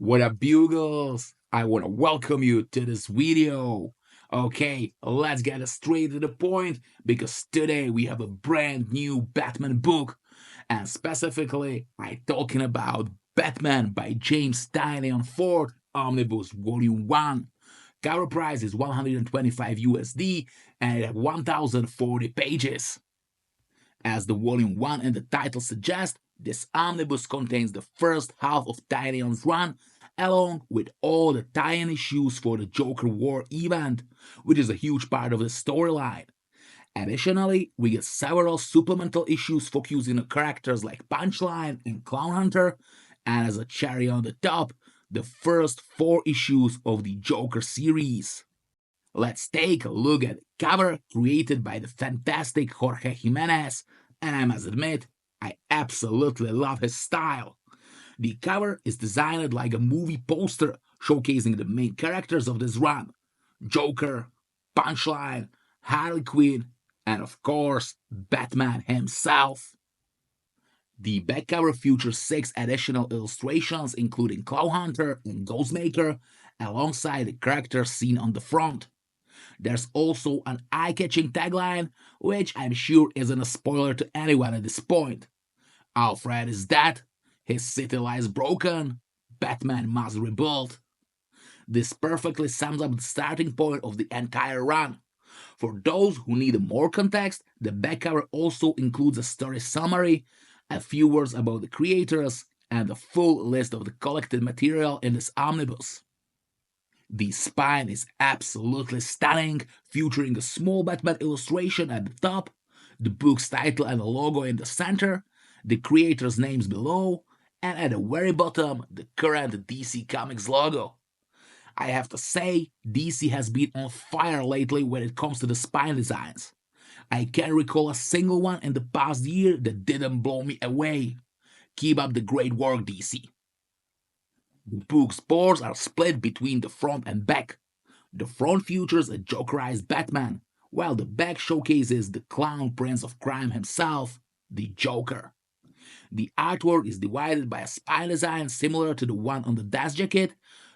What up, Bugles? I want to welcome you to this video. Okay, let's get straight to the point because today we have a brand new Batman book, and specifically, I'm talking about Batman by James Tynion IV Omnibus Volume 1. Cover price is 125 USD and it has 1040 pages. As the Volume 1 and the title suggest, this omnibus contains the first half of Tynion's run, along with all the tie-in issues for the Joker War event, which is a huge part of the storyline. Additionally, we get several supplemental issues focusing on characters like Punchline and Clown Hunter, and as a cherry on the top, the first 4 issues of the Joker series. Let's take a look at the cover created by the fantastic Jorge Jimenez, and I must admit, I absolutely love his style. The cover is designed like a movie poster showcasing the main characters of this run: Joker, Punchline, Harley Quinn, and of course, Batman himself. The back cover features 6 additional illustrations including Clown Hunter and Ghostmaker, alongside the characters seen on the front. There's also an eye-catching tagline, which I'm sure isn't a spoiler to anyone at this point. Alfred is dead, his city lies broken, Batman must rebuild. This perfectly sums up the starting point of the entire run. For those who need more context, the back cover also includes a story summary, a few words about the creators, and a full list of the collected material in this omnibus. The spine is absolutely stunning, featuring a small Batman illustration at the top, the book's title and a logo in the center, the creators' names below, and at the very bottom, the current DC Comics logo. I have to say, DC has been on fire lately when it comes to the spine designs. I can't recall a single one in the past year that didn't blow me away. Keep up the great work, DC. The book's boards are split between the front and back. The front features a Jokerized Batman, while the back showcases the clown prince of crime himself, the Joker. The artwork is divided by a spine design similar to the one on the desk jacket,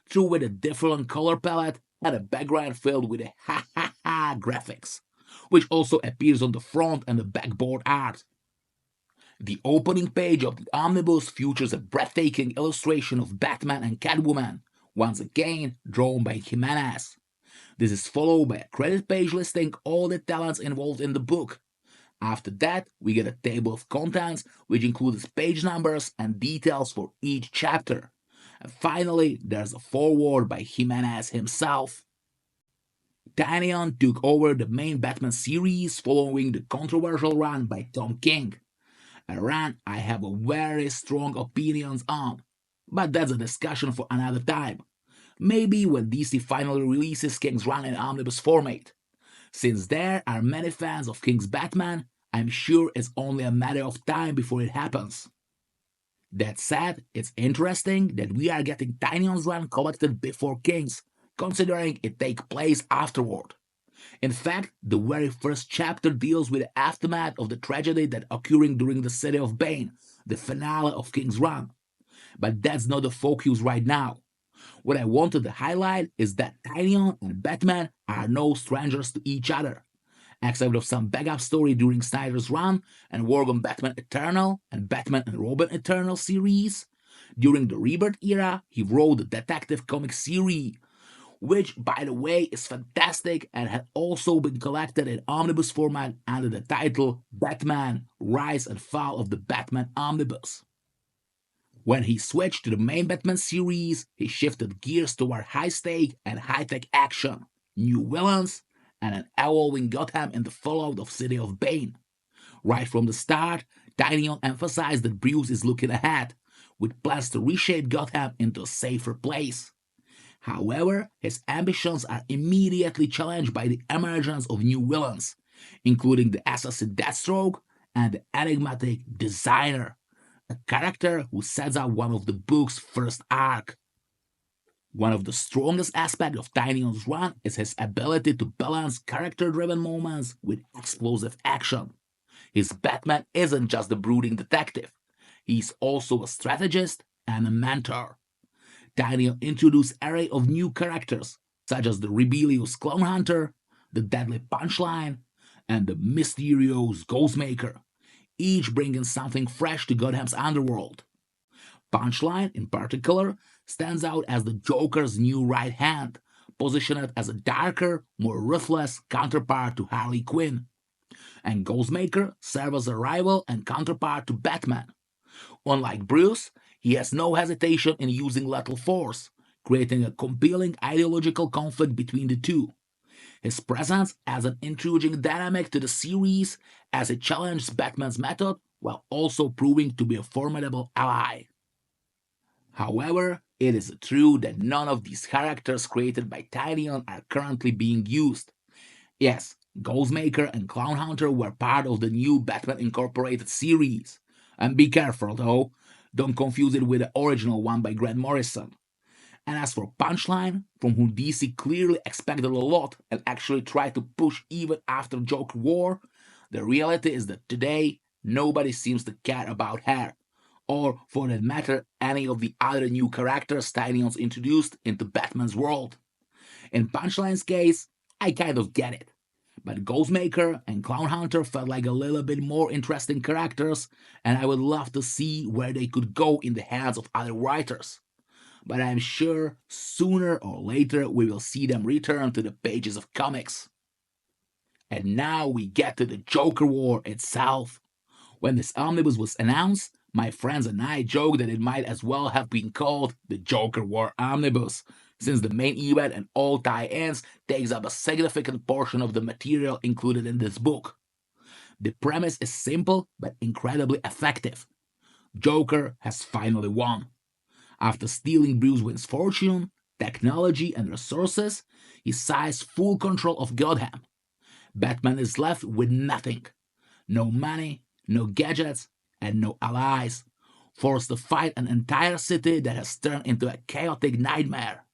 through with a different color palette and a background filled with a ha ha ha graphics, which also appears on the front and the backboard art. The opening page of the omnibus features a breathtaking illustration of Batman and Catwoman, once again drawn by Jimenez. This is followed by a credit page listing all the talents involved in the book. After that, we get a table of contents which includes page numbers and details for each chapter. And finally, there's a foreword by Jimenez himself. Tynion took over the main Batman series following the controversial run by Tom King. A run I have a very strong opinions on, but that's a discussion for another time. Maybe when DC finally releases King's run in omnibus format. Since there are many fans of King's Batman, I'm sure it's only a matter of time before it happens. That said, it's interesting that we are getting Tynion's run collected before King's, considering it takes place afterward. In fact, the very first chapter deals with the aftermath of the tragedy that occurring during the City of Bane, the finale of King's run. But that's not the focus right now. What I wanted to highlight is that Tynion and Batman are no strangers to each other. Except of some backup story during Snyder's run and work on Batman Eternal and Batman and Robin Eternal series. During the Rebirth era, he wrote the Detective Comics series, which, by the way, is fantastic and had also been collected in omnibus format under the title Batman: Rise and Fall of the Batman Omnibus. When he switched to the main Batman series, he shifted gears toward high-stake and high-tech action, new villains, and an evolving Gotham in the fallout of City of Bane. Right from the start, Tynion emphasized that Bruce is looking ahead, with plans to reshape Gotham into a safer place. However, his ambitions are immediately challenged by the emergence of new villains, including the assassin Deathstroke and the enigmatic Designer, a character who sets up one of the book's first arc. One of the strongest aspects of Tynion's run is his ability to balance character-driven moments with explosive action. His Batman isn't just a brooding detective, he's also a strategist and a mentor. Tynion introduced an array of new characters, such as the rebellious Clown Hunter, the deadly Punchline, and the mysterious Ghostmaker, each bringing something fresh to Gotham's underworld. Punchline, in particular, stands out as the Joker's new right hand, positioned as a darker, more ruthless counterpart to Harley Quinn. And Ghostmaker serves as a rival and counterpart to Batman. Unlike Bruce, he has no hesitation in using lethal force, creating a compelling ideological conflict between the two. His presence adds an intriguing dynamic to the series as it challenges Batman's method while also proving to be a formidable ally. However, it is true that none of these characters created by Tynion are currently being used. Yes, Ghostmaker and Clown Hunter were part of the new Batman Incorporated series. And be careful though, don't confuse it with the original one by Grant Morrison. And as for Punchline, from whom DC clearly expected a lot and actually tried to push even after Joker War, the reality is that today nobody seems to care about her, or for that matter, any of the other new characters Tynion's introduced into Batman's world. In Punchline's case, I kind of get it. But Ghostmaker and Clown Hunter felt like a little bit more interesting characters, and I would love to see where they could go in the hands of other writers. But I'm sure sooner or later we will see them return to the pages of comics. And now we get to the Joker War itself. When this omnibus was announced, my friends and I joked that it might as well have been called the Joker War Omnibus, since the main event and all tie-ins takes up a significant portion of the material included in this book. The premise is simple but incredibly effective. Joker has finally won. After stealing Bruce Wayne's fortune, technology, and resources, he seized full control of Gotham. Batman is left with nothing. No money, no gadgets, and no allies, forced to fight an entire city that has turned into a chaotic nightmare.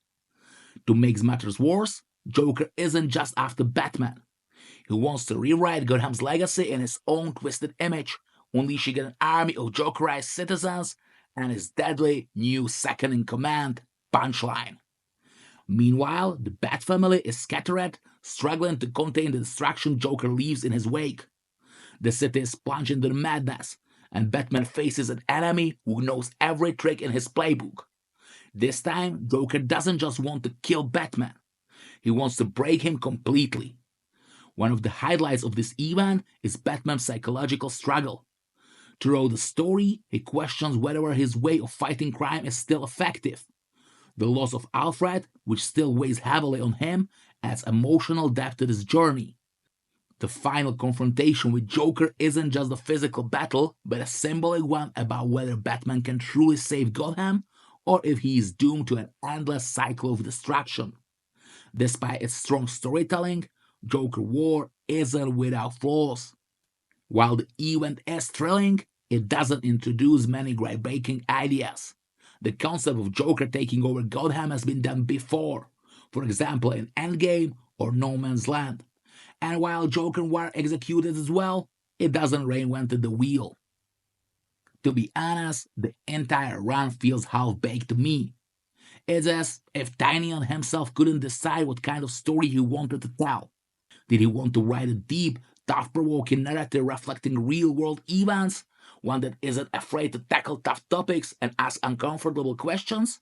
To make matters worse, Joker isn't just after Batman. He wants to rewrite Gotham's legacy in his own twisted image, unleashing an army of Jokerized citizens and his deadly new second-in-command, Punchline. Meanwhile, the Bat family is scattered, struggling to contain the destruction Joker leaves in his wake. The city is plunged into madness, and Batman faces an enemy who knows every trick in his playbook. This time, Joker doesn't just want to kill Batman, he wants to break him completely. One of the highlights of this event is Batman's psychological struggle. Throughout the story, he questions whether his way of fighting crime is still effective. The loss of Alfred, which still weighs heavily on him, adds emotional depth to this journey. The final confrontation with Joker isn't just a physical battle, but a symbolic one about whether Batman can truly save Gotham or if he is doomed to an endless cycle of destruction. Despite its strong storytelling, Joker War isn't without flaws. While the event is thrilling, it doesn't introduce many groundbreaking ideas. The concept of Joker taking over Gotham has been done before, for example in Endgame or No Man's Land. And while Joker were executed as well, it doesn't reinvent the wheel. To be honest, the entire run feels half-baked to me. It's as if Tynion himself couldn't decide what kind of story he wanted to tell. Did he want to write a deep, thought-provoking narrative reflecting real-world events, one that isn't afraid to tackle tough topics and ask uncomfortable questions?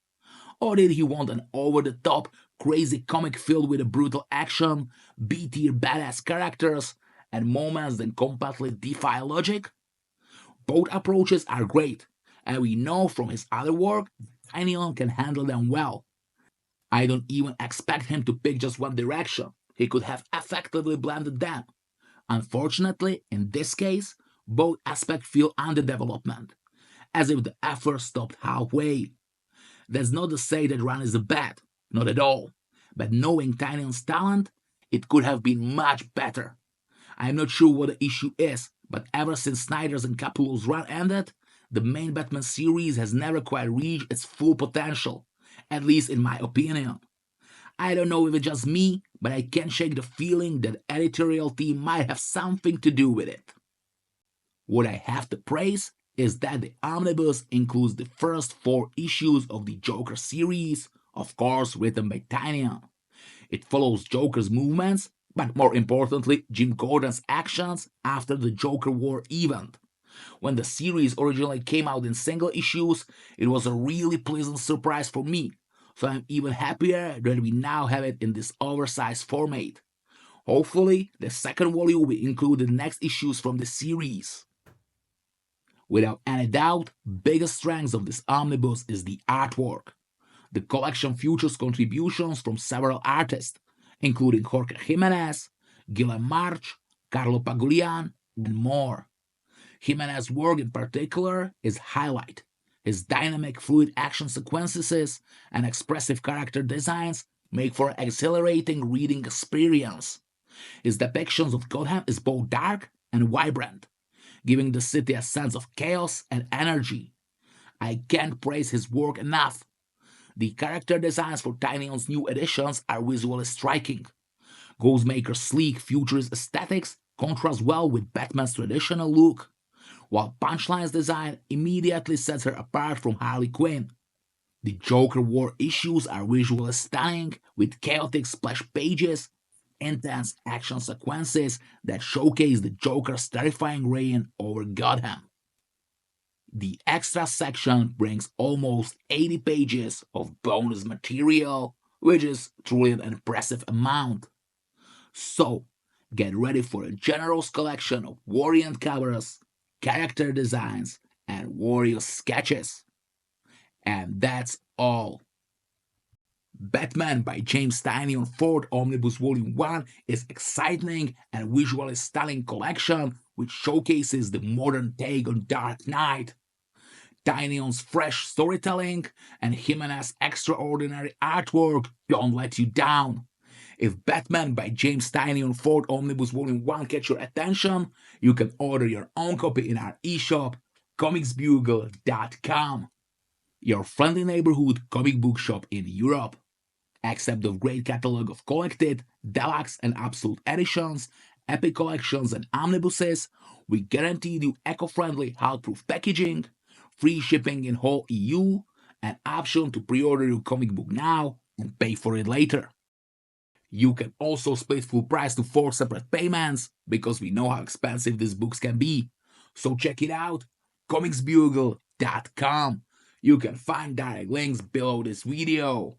Or did he want an over-the-top, crazy comic filled with a brutal action, B-tier badass characters, and moments that completely defy logic? Both approaches are great, and we know from his other work that Tynion can handle them well. I don't even expect him to pick just one direction. He could have effectively blended them. Unfortunately, in this case, both aspects feel underdevelopment, as if the effort stopped halfway. That's not to say that run is bad, not at all, but knowing Tynion's talent, it could have been much better. I'm not sure what the issue is, but ever since Snyder's and Capullo's run ended, the main Batman series has never quite reached its full potential, at least in my opinion. I don't know if it's just me, but I can't shake the feeling that the editorial team might have something to do with it. Would I have to praise? is that the Omnibus includes the first 4 issues of the Joker series, of course written by Tynion. It follows Joker's movements, but more importantly, Jim Gordon's actions after the Joker War event. When the series originally came out in single issues, it was a really pleasant surprise for me, so I'm even happier that we now have it in this oversized format. Hopefully, the second volume will include the next issues from the series. Without any doubt, biggest strength of this omnibus is the artwork. The collection features contributions from several artists, including Jorge Jimenez, Guillem March, Carlo Pagulian, and more. Jimenez's work in particular is highlight. His dynamic, fluid action sequences and expressive character designs make for an exhilarating reading experience. His depictions of Gotham is both dark and vibrant, giving the city a sense of chaos and energy. I can't praise his work enough. The character designs for Tynion's new editions are visually striking. Ghostmaker's sleek, futurist aesthetics contrast well with Batman's traditional look, while Punchline's design immediately sets her apart from Harley Quinn. The Joker War issues are visually stunning, with chaotic splash pages, intense action sequences that showcase the Joker's terrifying reign over Gotham. The extra section brings almost 80 pages of bonus material, which is truly an impressive amount. So, get ready for a generous collection of variant covers, character designs, and warrior sketches. And that's all. Batman by James Tynion IV Omnibus Volume 1 is exciting and visually stunning collection which showcases the modern take on Dark Knight. Tynion's fresh storytelling and Jimenez's extraordinary artwork don't let you down. If Batman by James Tynion IV Omnibus Volume 1 catch your attention, you can order your own copy in our e-shop, comicsbugle.com, your friendly neighborhood comic book shop in Europe. Accept the great catalog of collected, deluxe, and absolute editions, epic collections, and omnibuses, we guarantee you eco-friendly Hulkproof packaging, free shipping in whole EU, an option to pre-order your comic book now and pay for it later. You can also split full price to 4 separate payments because we know how expensive these books can be. So check it out, comicsbugle.com. You can find direct links below this video.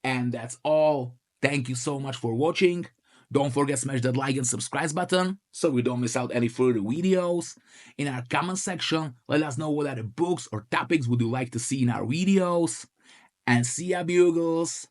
And that's all. Thank you so much for watching. Don't forget to smash that like and subscribe button so you don't miss out any further videos. In our comment section, let us know what other books or topics would you like to see in our videos. And see ya, Bugles!